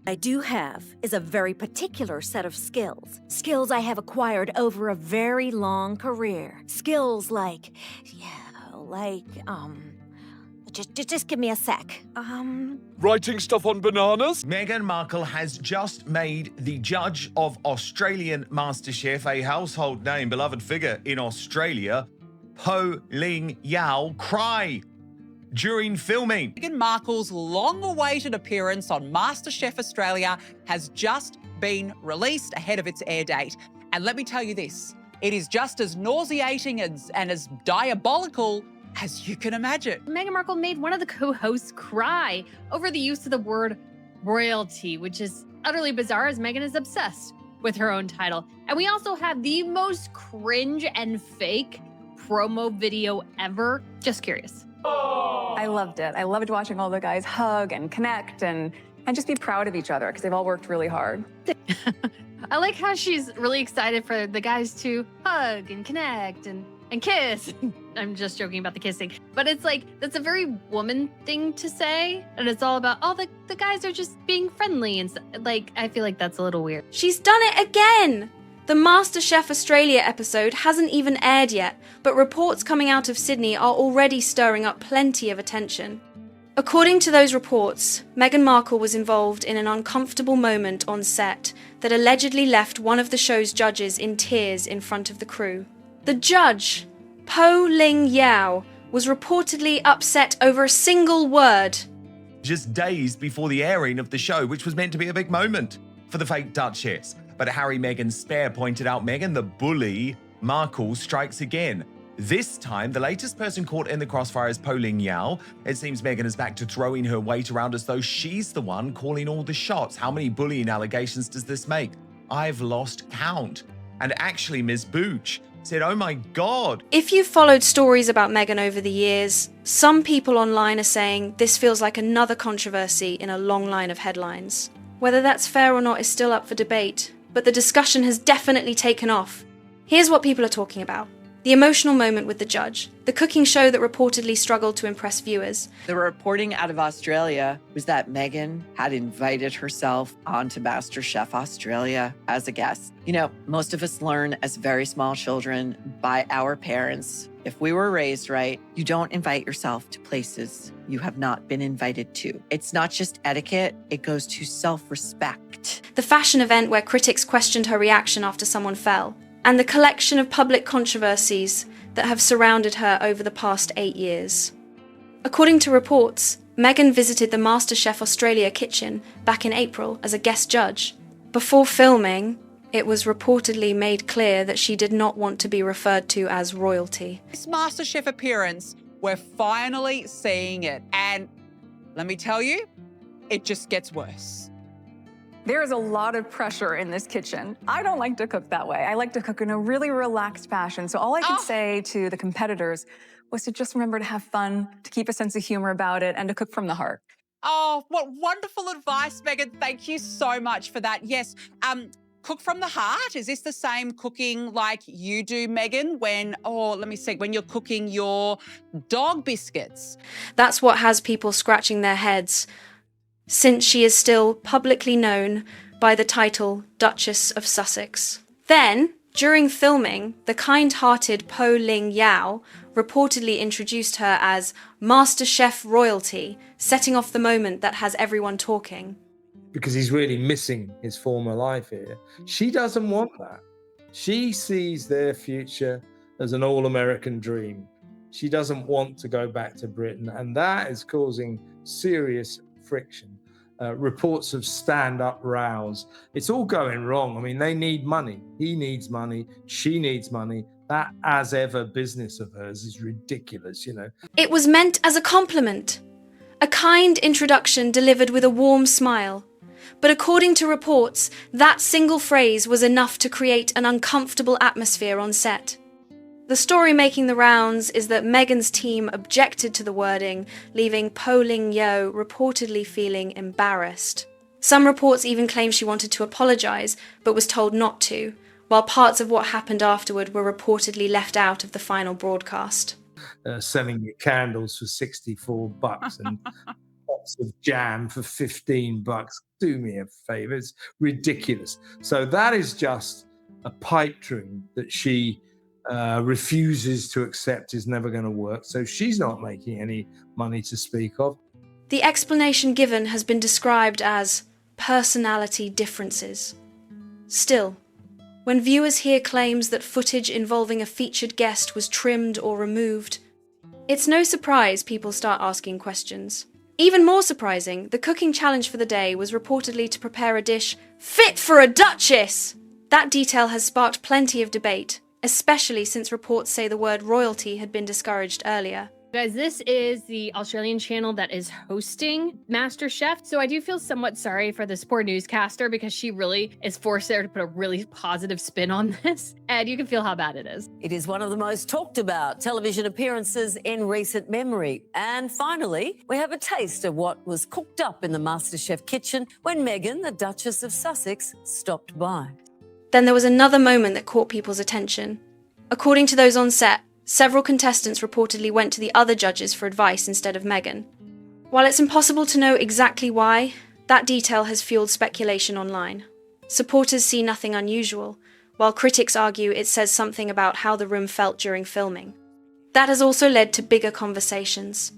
I do have is a very particular set of skills. Skills I have acquired over a very long career. Skills like, just give me a sec. Writing stuff on bananas? Meghan Markle has just made the judge of Australian MasterChef, a household name, beloved figure in Australia, Po Ling Yao, cry during filming. Meghan Markle's long-awaited appearance on MasterChef Australia has just been released ahead of its air date. And let me tell you this, it is just as nauseating and as diabolical as you can imagine. Meghan Markle made one of the co-hosts cry over the use of the word royalty, which is utterly bizarre as Meghan is obsessed with her own title. And we also have the most cringe and fake promo video ever. Just curious. I loved it. I loved watching all the guys hug and connect and just be proud of each other because they've all worked really hard. I like how she's really excited for the guys to hug and connect and kiss. I'm just joking about the kissing. But it's like, that's a very woman thing to say. And it's all about, oh, the guys are just being friendly. And like, I feel like that's a little weird. She's done it again! The MasterChef Australia episode hasn't even aired yet, but reports coming out of Sydney are already stirring up plenty of attention. According to those reports, Meghan Markle was involved in an uncomfortable moment on set that allegedly left one of the show's judges in tears in front of the crew. The judge, Po Ling Yao, was reportedly upset over a single word. Just days before the airing of the show, which was meant to be a big moment for the fake Duchess. But Harry Meghan's spare pointed out Meghan the bully Markle strikes again. This time, the latest person caught in the crossfire is Po Ling Yao. It seems Meghan is back to throwing her weight around as though she's the one calling all the shots. How many bullying allegations does this make? I've lost count. And actually, Ms. Booch said, oh my God. If you've followed stories about Meghan over the years, some people online are saying this feels like another controversy in a long line of headlines. Whether that's fair or not is still up for debate, but the discussion has definitely taken off. Here's what people are talking about. The emotional moment with the judge, the cooking show that reportedly struggled to impress viewers. The reporting out of Australia was that Meghan had invited herself onto MasterChef Australia as a guest. You know, most of us learn as very small children by our parents. If we were raised right, you don't invite yourself to places you have not been invited to. It's not just etiquette, it goes to self-respect. The fashion event where critics questioned her reaction after someone fell. And the collection of public controversies that have surrounded her over the past 8 years. According to reports, Meghan visited the MasterChef Australia kitchen back in April as a guest judge. Before filming, it was reportedly made clear that she did not want to be referred to as royalty. This MasterChef appearance, we're finally seeing it. And let me tell you, it just gets worse. There is a lot of pressure in this kitchen. I don't like to cook that way. I like to cook in a really relaxed fashion. So all I could say to the competitors was to just remember to have fun, to keep a sense of humor about it, and to cook from the heart. Oh, what wonderful advice, Meghan. Thank you so much for that. Yes, cook from the heart. Is this the same cooking like you do, Meghan, when you're cooking your dog biscuits? That's what has people scratching their heads, since she is still publicly known by the title Duchess of Sussex. Then, during filming, the kind-hearted Po Ling Yao reportedly introduced her as MasterChef royalty, setting off the moment that has everyone talking. Because he's really missing his former life here. She doesn't want that. She sees their future as an all-American dream. She doesn't want to go back to Britain, and that is causing serious friction. Reports of stand-up rows. It's all going wrong. I mean, they need money. He needs money. She needs money. That as ever business of hers is ridiculous, you know. It was meant as a compliment. A kind introduction delivered with a warm smile. But according to reports, that single phrase was enough to create an uncomfortable atmosphere on set. The story making the rounds is that Meghan's team objected to the wording, leaving Po Ling Yao reportedly feeling embarrassed. Some reports even claim she wanted to apologise, but was told not to, while parts of what happened afterward were reportedly left out of the final broadcast. Selling your candles for $64 and box of jam for $15. Do me a favor. It's ridiculous. So that is just a pipe dream that she refuses to accept is never going to work. So she's not making any money to speak of. The explanation given has been described as personality differences. Still, when viewers hear claims that footage involving a featured guest was trimmed or removed, it's no surprise people start asking questions. Even more surprising, the cooking challenge for the day was reportedly to prepare a dish fit for a duchess! That detail has sparked plenty of debate, especially since reports say the word royalty had been discouraged earlier. Guys, this is the Australian channel that is hosting MasterChef, so I do feel somewhat sorry for this poor newscaster because she really is forced there to put a really positive spin on this, and you can feel how bad it is. It is one of the most talked about television appearances in recent memory. And finally, we have a taste of what was cooked up in the MasterChef kitchen when Meghan, the Duchess of Sussex, stopped by. Then there was another moment that caught people's attention. According to those on set, several contestants reportedly went to the other judges for advice instead of Meghan. While it's impossible to know exactly why, that detail has fueled speculation online. Supporters see nothing unusual, while critics argue it says something about how the room felt during filming. That has also led to bigger conversations.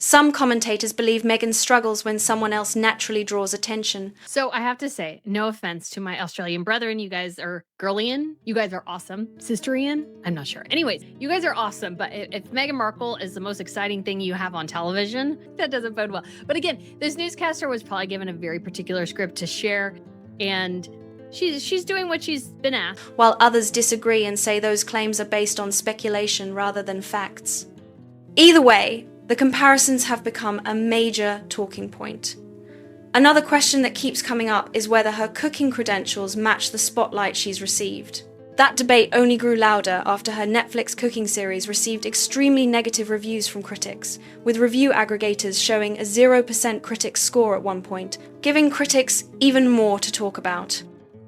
Some commentators believe Meghan struggles when someone else naturally draws attention. So I have to say, no offense to my Australian brethren, you guys are girlian, you guys are awesome. Sisterian? I'm not sure. Anyways, you guys are awesome, but if Meghan Markle is the most exciting thing you have on television, that doesn't bode well. But again, this newscaster was probably given a very particular script to share, and she's doing what she's been asked. While others disagree and say those claims are based on speculation rather than facts. Either way, the comparisons have become a major talking point. Another question that keeps coming up is whether her cooking credentials match the spotlight she's received. That debate only grew louder after her Netflix cooking series received extremely negative reviews from critics, with review aggregators showing a 0% critics score at one point, giving critics even more to talk about.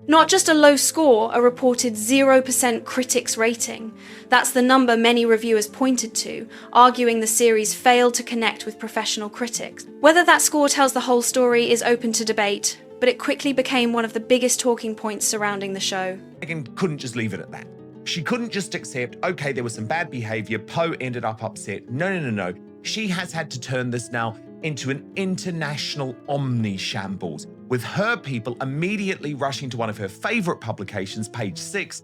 Not just a low score, a reported 0% critics rating. That's the number many reviewers pointed to, arguing the series failed to connect with professional critics. Whether that score tells the whole story is open to debate, but it quickly became one of the biggest talking points surrounding the show. Meghan couldn't just leave it at that. She couldn't just accept, okay, there was some bad behavior, Poe ended up upset. No. She has had to turn this now into an international omni-shambles, with her people immediately rushing to one of her favorite publications, Page 6,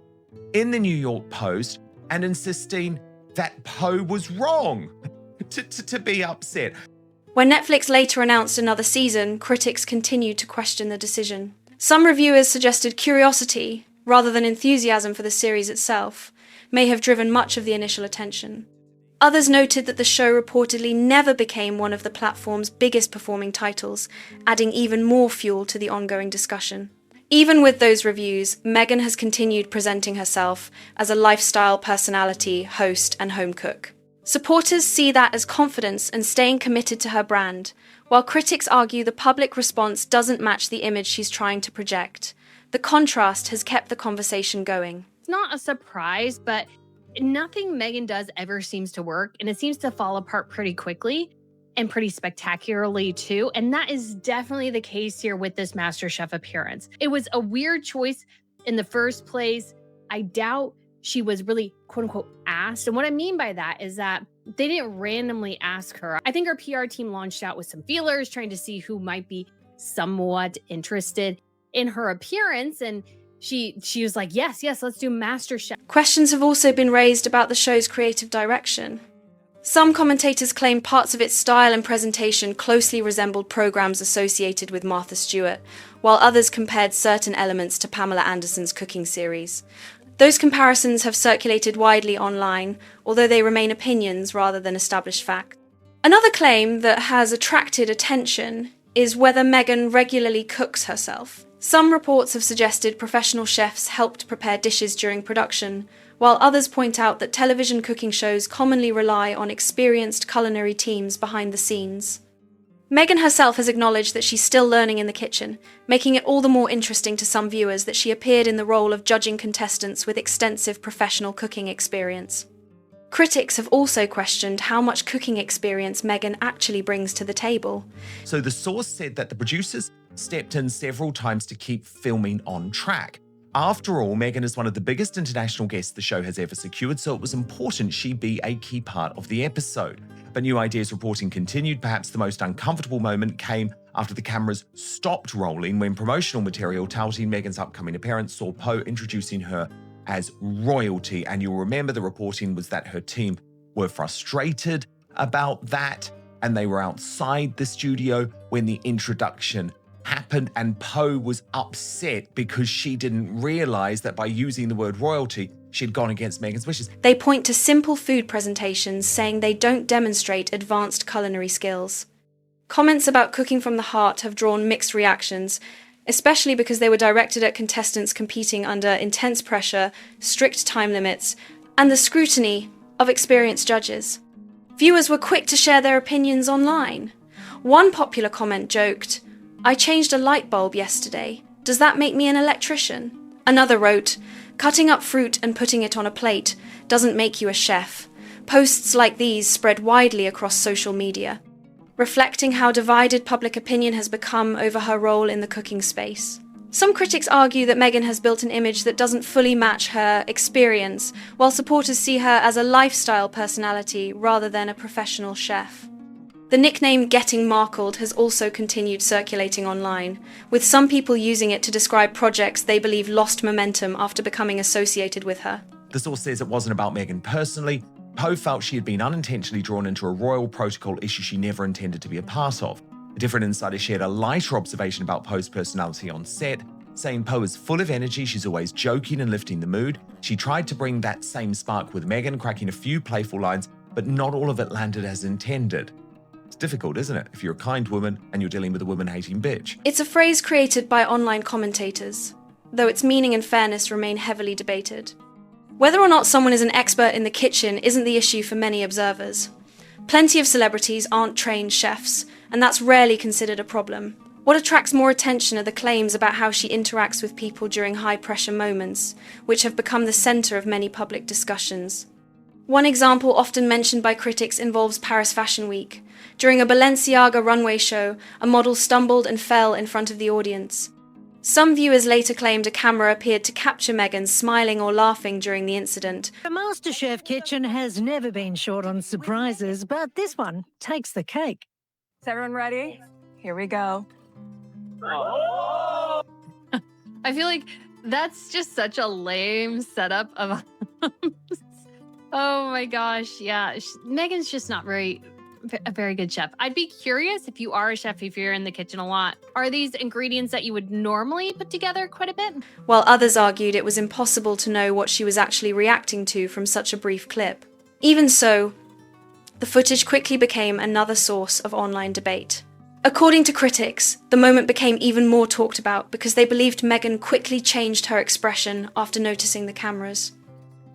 in the New York Post, and insisting that Poe was wrong to be upset. When Netflix later announced another season, critics continued to question the decision. Some reviewers suggested curiosity, rather than enthusiasm for the series itself, may have driven much of the initial attention. Others noted that the show reportedly never became one of the platform's biggest performing titles, adding even more fuel to the ongoing discussion. Even with those reviews, Meghan has continued presenting herself as a lifestyle personality, host, and home cook. Supporters see that as confidence and staying committed to her brand, while critics argue the public response doesn't match the image she's trying to project. The contrast has kept the conversation going. It's not a surprise, but nothing Meghan does ever seems to work, and it seems to fall apart pretty quickly and pretty spectacularly too. And that is definitely the case here with this MasterChef appearance. It was a weird choice in the first place. I doubt she was really quote unquote asked. And what I mean by that is that they didn't randomly ask her. I think her PR team launched out with some feelers, trying to see who might be somewhat interested in her appearance. And she was like, yes, let's do MasterChef. Questions have also been raised about the show's creative direction. Some commentators claim parts of its style and presentation closely resembled programs associated with Martha Stewart, while others compared certain elements to Pamela Anderson's cooking series. Those comparisons have circulated widely online, although they remain opinions rather than established facts. Another claim that has attracted attention is whether Meghan regularly cooks herself. Some reports have suggested professional chefs helped prepare dishes during production, while others point out that television cooking shows commonly rely on experienced culinary teams behind the scenes. Meghan herself has acknowledged that she's still learning in the kitchen, making it all the more interesting to some viewers that she appeared in the role of judging contestants with extensive professional cooking experience. Critics have also questioned how much cooking experience Meghan actually brings to the table. So the source said that the producers stepped in several times to keep filming on track. After all, Meghan is one of the biggest international guests the show has ever secured, so it was important she be a key part of the episode. But New Ideas reporting continued. Perhaps the most uncomfortable moment came after the cameras stopped rolling when promotional material touting Meghan's upcoming appearance saw Poe introducing her as royalty. And you'll remember the reporting was that her team were frustrated about that, and they were outside the studio when the introduction happened, and Poe was upset because she didn't realize that by using the word royalty, she'd gone against Meghan's wishes. They point to simple food presentations, saying they don't demonstrate advanced culinary skills. Comments about cooking from the heart have drawn mixed reactions, especially because they were directed at contestants competing under intense pressure, strict time limits, and the scrutiny of experienced judges. Viewers were quick to share their opinions online. One popular comment joked, "I changed a light bulb yesterday. Does that make me an electrician?" Another wrote, "Cutting up fruit and putting it on a plate doesn't make you a chef." Posts like these spread widely across social media, reflecting how divided public opinion has become over her role in the cooking space. Some critics argue that Meghan has built an image that doesn't fully match her experience, while supporters see her as a lifestyle personality rather than a professional chef. The nickname "Getting Markled" has also continued circulating online, with some people using it to describe projects they believe lost momentum after becoming associated with her. The source says it wasn't about Meghan personally. Poe felt she had been unintentionally drawn into a royal protocol issue she never intended to be a part of. A different insider shared a lighter observation about Poe's personality on set, saying Poe is full of energy, she's always joking and lifting the mood. She tried to bring that same spark with Meghan, cracking a few playful lines, but not all of it landed as intended. It's difficult, isn't it, if you're a kind woman and you're dealing with a woman-hating bitch? It's a phrase created by online commentators, though its meaning and fairness remain heavily debated. Whether or not someone is an expert in the kitchen isn't the issue for many observers. Plenty of celebrities aren't trained chefs, and that's rarely considered a problem. What attracts more attention are the claims about how she interacts with people during high-pressure moments, which have become the center of many public discussions. One example often mentioned by critics involves Paris Fashion Week. During a Balenciaga runway show, a model stumbled and fell in front of the audience. Some viewers later claimed a camera appeared to capture Meghan smiling or laughing during the incident. The MasterChef kitchen has never been short on surprises, but this one takes the cake. Is everyone ready? Here we go. I feel like that's just such a lame setup of. Oh my gosh, yeah. Meghan's just not a very good chef. I'd be curious if you are a chef, if you're in the kitchen a lot, are these ingredients that you would normally put together quite a bit? While others argued it was impossible to know what she was actually reacting to from such a brief clip. Even so, the footage quickly became another source of online debate. According to critics, the moment became even more talked about because they believed Meghan quickly changed her expression after noticing the cameras.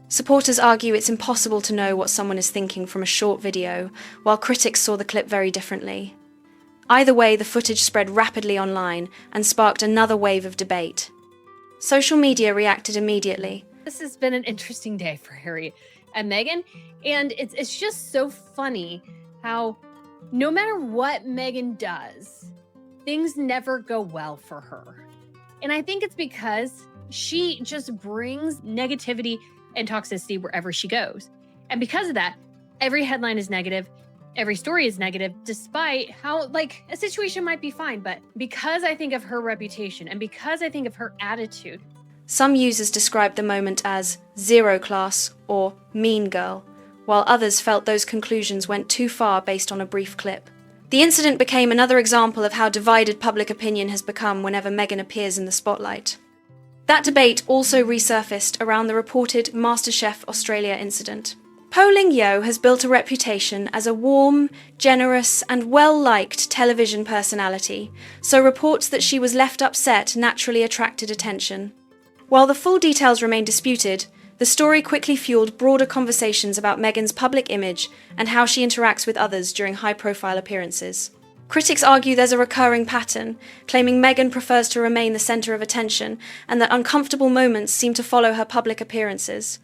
Supporters argue it's impossible to know what someone is thinking from a short video, while critics saw the clip very differently. Either way, the footage spread rapidly online and sparked another wave of debate. Social media reacted immediately. This has been an interesting day for Harry and Meghan, and it's just so funny how no matter what Meghan does, things never go well for her. And I think it's because she just brings negativity and toxicity wherever she goes. And because of that, every headline is negative, every story is negative, despite how, like, a situation might be fine. But because I think of her reputation and because I think of her attitude. Some users described the moment as zero class or mean girl, while others felt those conclusions went too far based on a brief clip. The incident became another example of how divided public opinion has become whenever Meghan appears in the spotlight. That debate also resurfaced around the reported MasterChef Australia incident. Po Ling Yeo has built a reputation as a warm, generous, and well-liked television personality, so reports that she was left upset naturally attracted attention. While the full details remain disputed, the story quickly fueled broader conversations about Meghan's public image and how she interacts with others during high-profile appearances. Critics argue there's a recurring pattern, claiming Meghan prefers to remain the centre of attention and that uncomfortable moments seem to follow her public appearances.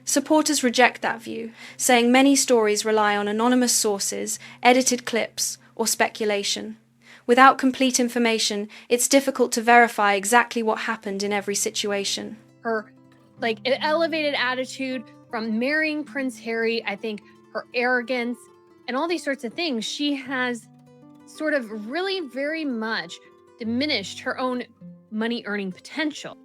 Supporters reject that view, saying many stories rely on anonymous sources, edited clips, or speculation. Without complete information, it's difficult to verify exactly what happened in every situation. Her elevated attitude from marrying Prince Harry, I think her arrogance and all these sorts of things, she has sort of really very much diminished her own money earning potential.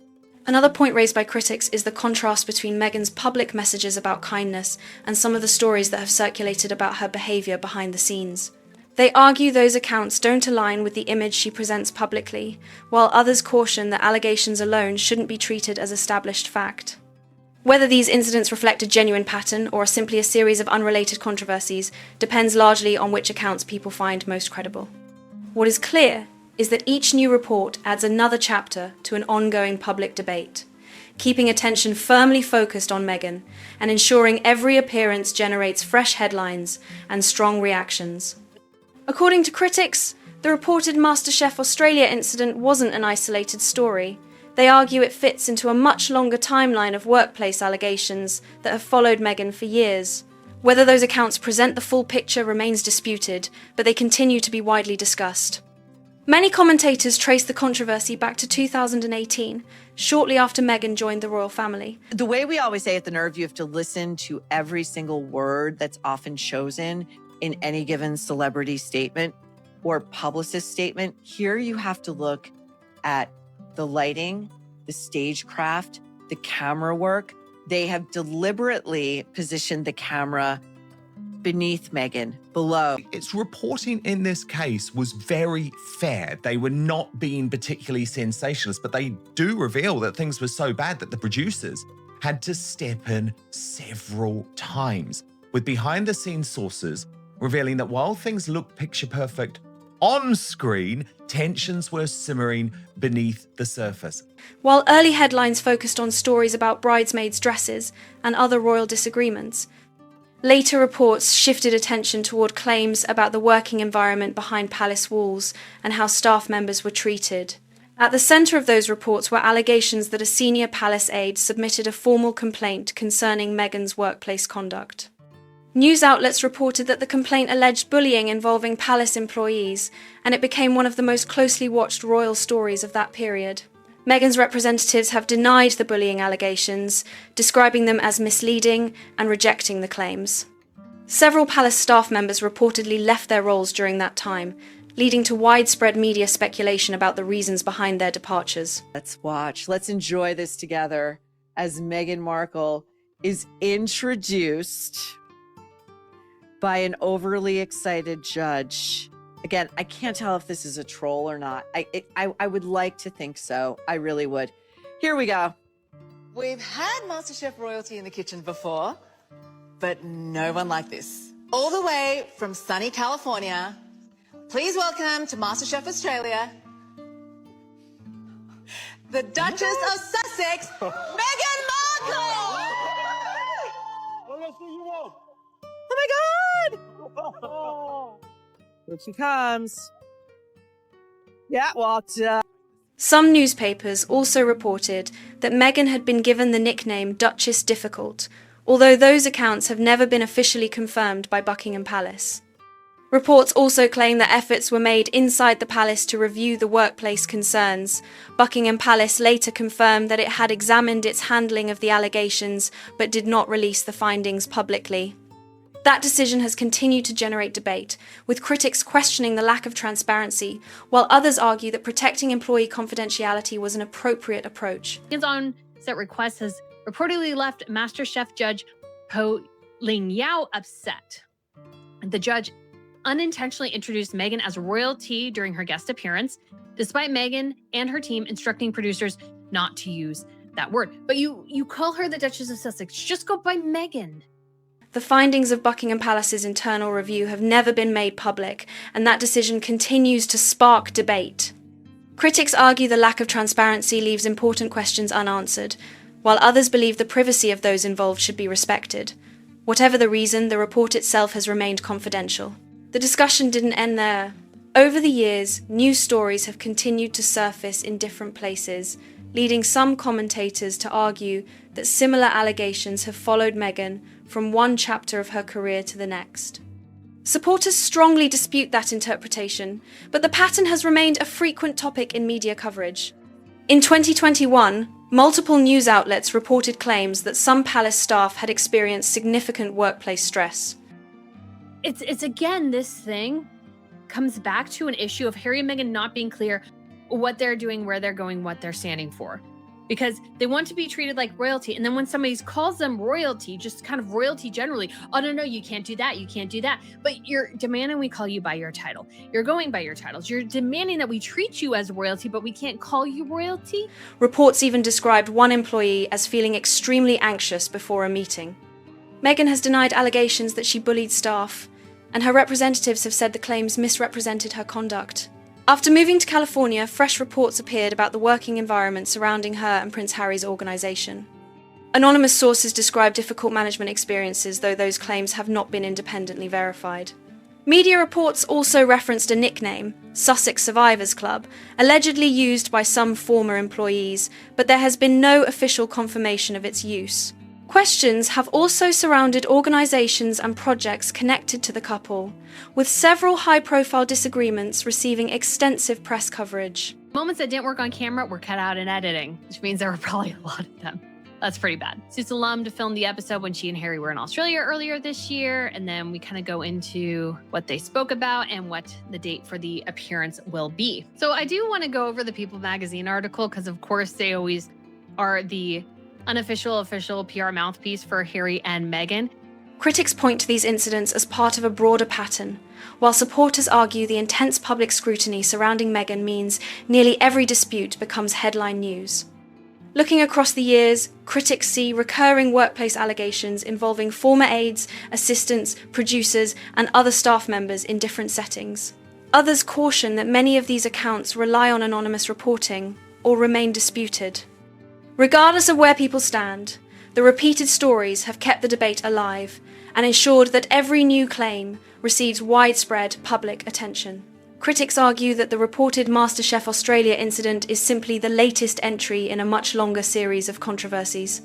Another point raised by critics is the contrast between Meghan's public messages about kindness and some of the stories that have circulated about her behaviour behind the scenes. They argue those accounts don't align with the image she presents publicly, while others caution that allegations alone shouldn't be treated as established fact. Whether these incidents reflect a genuine pattern or are simply a series of unrelated controversies depends largely on which accounts people find most credible. What is clear is that each new report adds another chapter to an ongoing public debate, keeping attention firmly focused on Meghan and ensuring every appearance generates fresh headlines and strong reactions. According to critics, the reported MasterChef Australia incident wasn't an isolated story. They argue it fits into a much longer timeline of workplace allegations that have followed Meghan for years. Whether those accounts present the full picture remains disputed, but they continue to be widely discussed. Many commentators trace the controversy back to 2018, shortly after Meghan joined the royal family. The way we always say at The Nerve, you have to listen to every single word that's often chosen in any given celebrity statement or publicist statement. Here you have to look at the lighting, the stagecraft, the camera work. They have deliberately positioned the camera beneath Meghan, below. Its reporting in this case was very fair. They were not being particularly sensationalist, but they do reveal that things were so bad that the producers had to step in several times, with behind-the-scenes sources revealing that while things looked picture-perfect on screen, tensions were simmering beneath the surface. While early headlines focused on stories about bridesmaids' dresses and other royal disagreements, later reports shifted attention toward claims about the working environment behind palace walls and how staff members were treated. At the centre of those reports were allegations that a senior palace aide submitted a formal complaint concerning Meghan's workplace conduct. News outlets reported that the complaint alleged bullying involving palace employees, and it became one of the most closely watched royal stories of that period. Meghan's representatives have denied the bullying allegations, describing them as misleading and rejecting the claims. Several palace staff members reportedly left their roles during that time, leading to widespread media speculation about the reasons behind their departures. Let's watch. Let's enjoy this together as Meghan Markle is introduced by an overly excited judge. Again, I can't tell if this is a troll or not. I would like to think so. I really would. Here we go. We've had MasterChef royalty in the kitchen before, but no one like this. All the way from sunny California, please welcome to MasterChef Australia, the Duchess of Sussex, Meghan Markle! Oh my God! Here she comes. Yeah, what? Some newspapers also reported that Meghan had been given the nickname Duchess Difficult, although those accounts have never been officially confirmed by Buckingham Palace. Reports also claim that efforts were made inside the palace to review the workplace concerns. Buckingham Palace later confirmed that it had examined its handling of the allegations but did not release the findings publicly. That decision has continued to generate debate, with critics questioning the lack of transparency, while others argue that protecting employee confidentiality was an appropriate approach. Meghan's on-set request has reportedly left MasterChef judge Ho Ling Yao upset. The judge unintentionally introduced Meghan as royalty during her guest appearance, despite Meghan and her team instructing producers not to use that word. But you call her the Duchess of Sussex. Just go by Meghan. The findings of Buckingham Palace's internal review have never been made public, and that decision continues to spark debate. Critics argue the lack of transparency leaves important questions unanswered, while others believe the privacy of those involved should be respected. Whatever the reason, the report itself has remained confidential. The discussion didn't end there. Over the years, news stories have continued to surface in different places, leading some commentators to argue that similar allegations have followed Meghan from one chapter of her career to the next. Supporters strongly dispute that interpretation, but the pattern has remained a frequent topic in media coverage. In 2021, multiple news outlets reported claims that some palace staff had experienced significant workplace stress. It's again, this thing comes back to an issue of Harry and Meghan not being clear what they're doing, where they're going, what they're standing for. Because they want to be treated like royalty. And then when somebody calls them royalty, just kind of royalty generally, oh, no, you can't do that. You can't do that. But you're demanding we call you by your title. You're going by your titles. You're demanding that we treat you as royalty, but we can't call you royalty. Reports even described one employee as feeling extremely anxious before a meeting. Meghan has denied allegations that she bullied staff, and her representatives have said the claims misrepresented her conduct. After moving to California, fresh reports appeared about the working environment surrounding her and Prince Harry's organisation. Anonymous sources describe difficult management experiences, though those claims have not been independently verified. Media reports also referenced a nickname, Sussex Survivors Club, allegedly used by some former employees, but there has been no official confirmation of its use. Questions have also surrounded organisations and projects connected to the couple, with several high-profile disagreements receiving extensive press coverage. Moments that didn't work on camera were cut out in editing, which means there were probably a lot of them. That's pretty bad. Suits alum to film the episode when she and Harry were in Australia earlier this year, and then we kind of go into what they spoke about and what the date for the appearance will be. So I do want to go over the People magazine article because, of course, they always are the unofficial, official PR mouthpiece for Harry and Meghan. Critics point to these incidents as part of a broader pattern, while supporters argue the intense public scrutiny surrounding Meghan means nearly every dispute becomes headline news. Looking across the years, critics see recurring workplace allegations involving former aides, assistants, producers, and other staff members in different settings. Others caution that many of these accounts rely on anonymous reporting or remain disputed. Regardless of where people stand, the repeated stories have kept the debate alive and ensured that every new claim receives widespread public attention. Critics argue that the reported MasterChef Australia incident is simply the latest entry in a much longer series of controversies.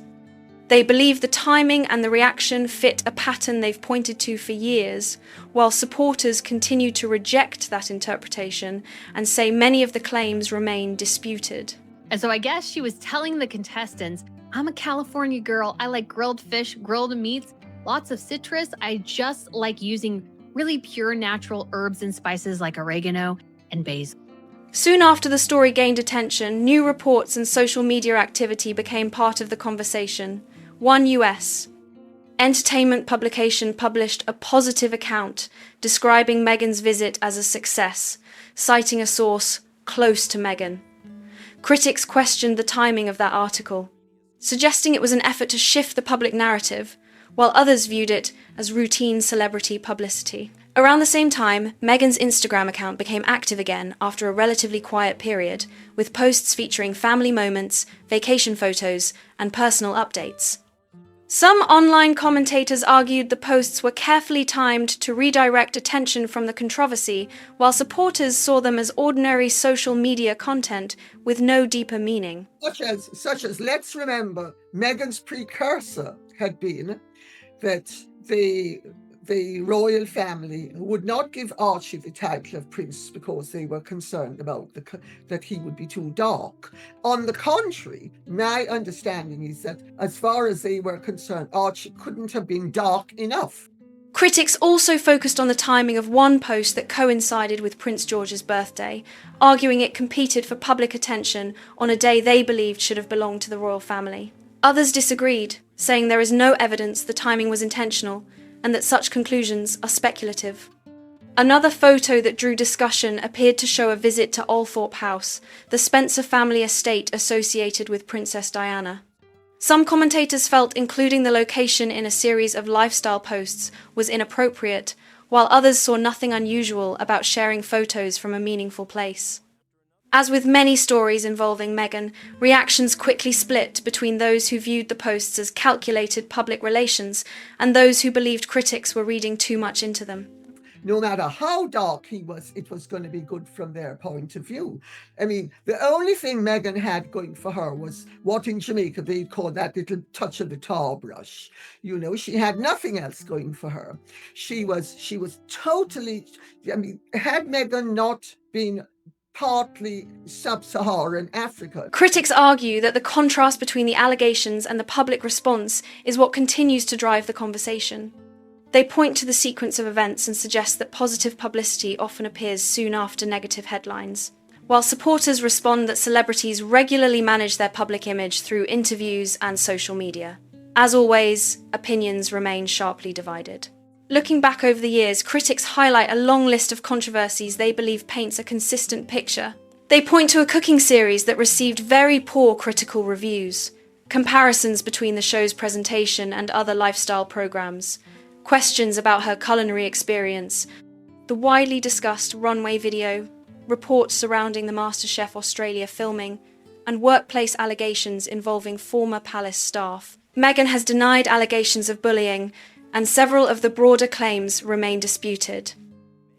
They believe the timing and the reaction fit a pattern they've pointed to for years, while supporters continue to reject that interpretation and say many of the claims remain disputed. And so I guess she was telling the contestants, I'm a California girl. I like grilled fish, grilled meats, lots of citrus. I just like using really pure natural herbs and spices like oregano and basil. Soon after the story gained attention, new reports and social media activity became part of the conversation. One US entertainment publication published a positive account describing Meghan's visit as a success, citing a source close to Meghan. Critics questioned the timing of that article, suggesting it was an effort to shift the public narrative, while others viewed it as routine celebrity publicity. Around the same time, Meghan's Instagram account became active again after a relatively quiet period, with posts featuring family moments, vacation photos, and personal updates. Some online commentators argued the posts were carefully timed to redirect attention from the controversy, while supporters saw them as ordinary social media content with no deeper meaning. Such as let's remember, Meghan's precursor had been that the royal family would not give Archie the title of prince because they were concerned about that he would be too dark. On the contrary, my understanding is that as far as they were concerned, Archie couldn't have been dark enough. Critics also focused on the timing of one post that coincided with Prince George's birthday, arguing it competed for public attention on a day they believed should have belonged to the royal family. Others disagreed, saying there is no evidence the timing was intentional and that such conclusions are speculative. Another photo that drew discussion appeared to show a visit to Althorpe House, the Spencer family estate associated with Princess Diana. Some commentators felt including the location in a series of lifestyle posts was inappropriate, while others saw nothing unusual about sharing photos from a meaningful place. As with many stories involving Meghan, reactions quickly split between those who viewed the posts as calculated public relations and those who believed critics were reading too much into them. no matter how dark he was, it was going to be good from their point of view. I mean, the only thing Meghan had going for her was what in Jamaica they'd call that little touch of the tar brush. You know, she had nothing else going for her. She was totally, I mean, had Meghan not been partly sub-Saharan Africa. Critics argue that the contrast between the allegations and the public response is what continues to drive the conversation. They point to the sequence of events and suggest that positive publicity often appears soon after negative headlines, while supporters respond that celebrities regularly manage their public image through interviews and social media. As always, opinions remain sharply divided. Looking back over the years, critics highlight a long list of controversies they believe paints a consistent picture. They point to a cooking series that received very poor critical reviews, comparisons between the show's presentation and other lifestyle programs, questions about her culinary experience, the widely discussed runway video, reports surrounding the MasterChef Australia filming, and workplace allegations involving former palace staff. Meghan has denied allegations of bullying, and several of the broader claims remain disputed.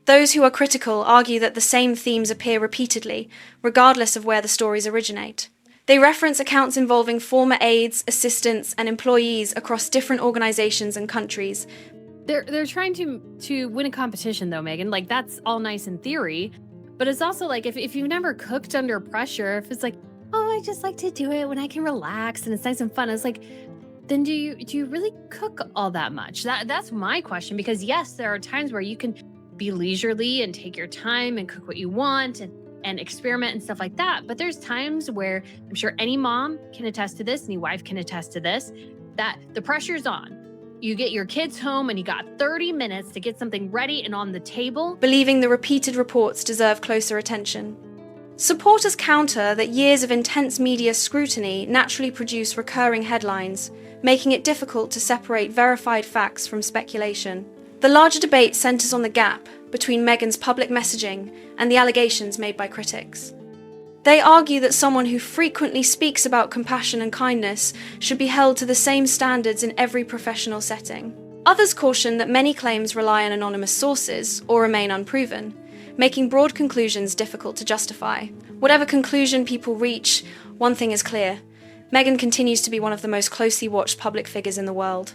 Those who are critical argue that the same themes appear repeatedly, regardless of where the stories originate. They reference accounts involving former aides, assistants, and employees across different organizations and countries. They're trying to win a competition, though, Meghan. Like, that's all nice in theory, but it's also like if you've never cooked under pressure, if it's like, oh, I just like to do it when I can relax and it's nice and fun, it's like, then do you really cook all that much? That's my question, because yes, there are times where you can be leisurely and take your time and cook what you want and experiment and stuff like that. But there's times where I'm sure any mom can attest to this, any wife can attest to this, that the pressure's on. You get your kids home and you got 30 minutes to get something ready and on the table. Believing the repeated reports deserve closer attention. Supporters counter that years of intense media scrutiny naturally produce recurring headlines, making it difficult to separate verified facts from speculation. The larger debate centers on the gap between Meghan's public messaging and the allegations made by critics. They argue that someone who frequently speaks about compassion and kindness should be held to the same standards in every professional setting. Others caution that many claims rely on anonymous sources or remain unproven, making broad conclusions difficult to justify. Whatever conclusion people reach, one thing is clear: Meghan continues to be one of the most closely watched public figures in the world.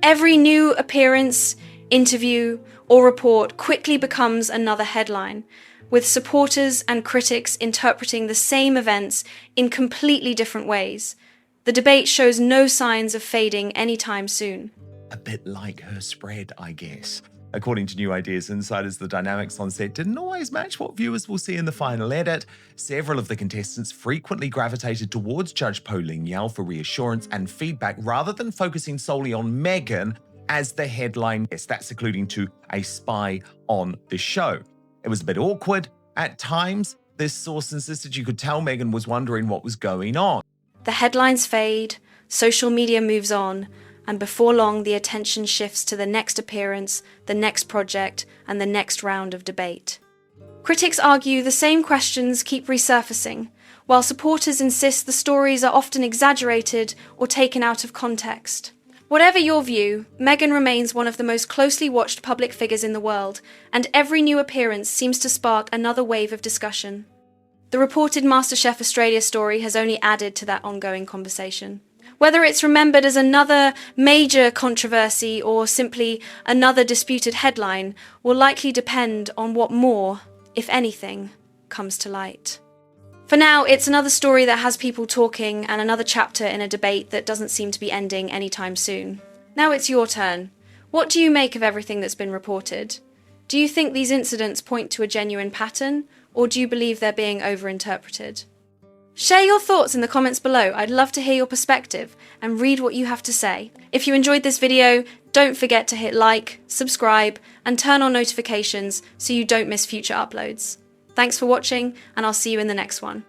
Every new appearance, interview, or report quickly becomes another headline, with supporters and critics interpreting the same events in completely different ways. The debate shows no signs of fading anytime soon. A bit like her spread, I guess. According to New Ideas Insiders, the dynamics on set didn't always match what viewers will see in the final edit. Several of the contestants frequently gravitated towards Judge Po Ling Yao for reassurance and feedback rather than focusing solely on Meghan as the headline. Yes, that's alluding to a spy on the show. It was a bit awkward. At times, this source insisted you could tell Meghan was wondering what was going on. The headlines fade, social media moves on, and before long the attention shifts to the next appearance, the next project, and the next round of debate. Critics argue the same questions keep resurfacing, while supporters insist the stories are often exaggerated or taken out of context. Whatever your view, Meghan remains one of the most closely watched public figures in the world, and every new appearance seems to spark another wave of discussion. The reported MasterChef Australia story has only added to that ongoing conversation. Whether it's remembered as another major controversy or simply another disputed headline will likely depend on what more, if anything, comes to light. For now, it's another story that has people talking and another chapter in a debate that doesn't seem to be ending anytime soon. Now it's your turn. What do you make of everything that's been reported? Do you think these incidents point to a genuine pattern, or do you believe they're being overinterpreted? Share your thoughts in the comments below. I'd love to hear your perspective and read what you have to say. If you enjoyed this video, don't forget to hit like, subscribe, and turn on notifications so you don't miss future uploads. Thanks for watching, and I'll see you in the next one.